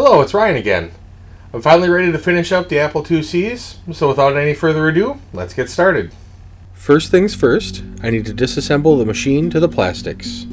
Hello, it's Ryan again. I'm finally ready to finish up the Apple IIc's, so without any further ado, let's get started. First things first, I need to disassemble the machine to the plastics.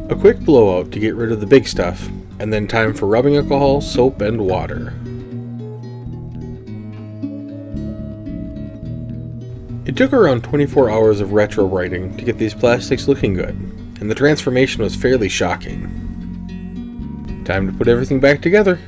A quick blowout to get rid of the big stuff, and then time for rubbing alcohol, soap, and water. It took around 24 hours of retro writing to get these plastics looking good, and the transformation was fairly shocking. Time to put everything back together.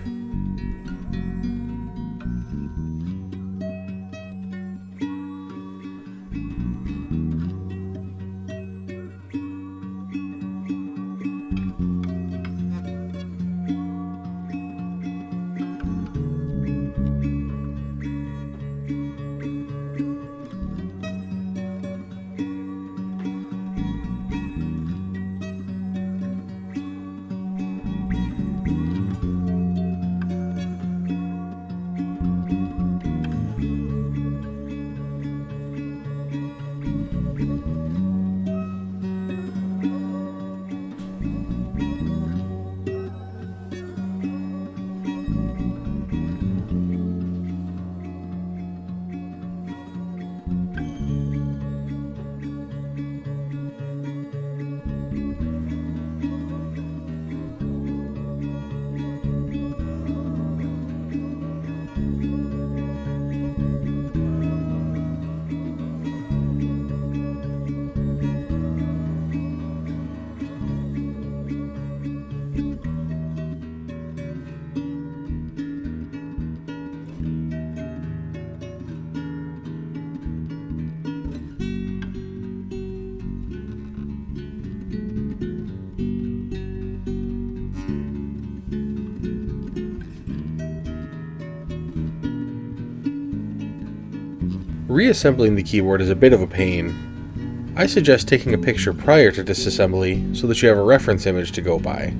Reassembling the keyboard is a bit of a pain. I suggest taking a picture prior to disassembly so that you have a reference image to go by.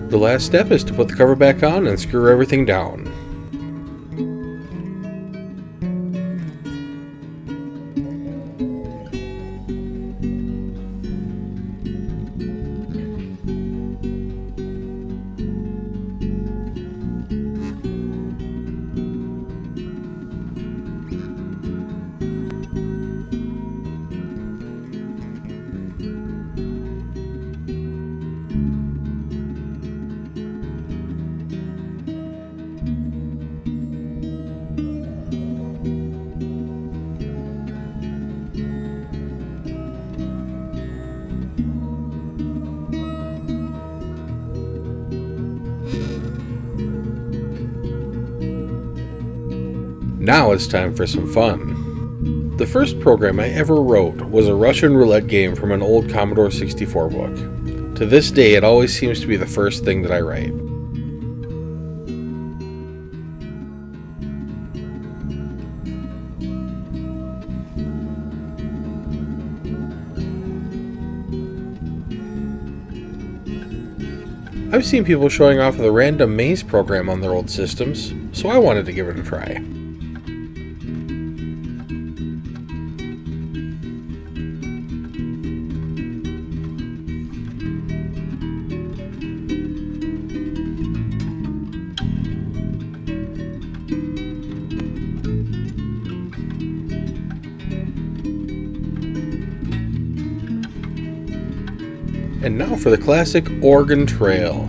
The last step is to put the cover back on and screw everything down. Now it's time for some fun. The first program I ever wrote was a Russian roulette game from an old Commodore 64 book. To this day, it always seems to be the first thing that I write. I've seen people showing off the random maze program on their old systems, so I wanted to give it a try. And now for the classic Oregon Trail.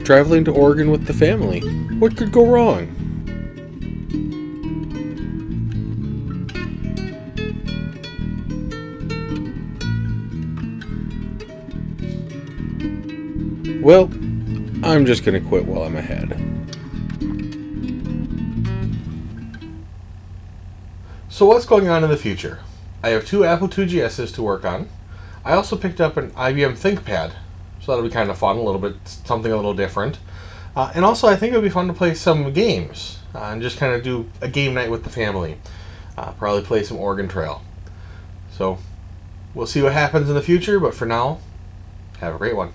Traveling to Oregon with the family. What could go wrong? Well, I'm just going to quit while I'm ahead. So what's going on in the future? I have two Apple IIGSs to work on. I also picked up an IBM ThinkPad, so that'll be kind of fun, something a little different. And also I think it would be fun to play some games and just kind of do a game night with the family. Probably play some Oregon Trail. So we'll see what happens in the future, but for now, have a great one.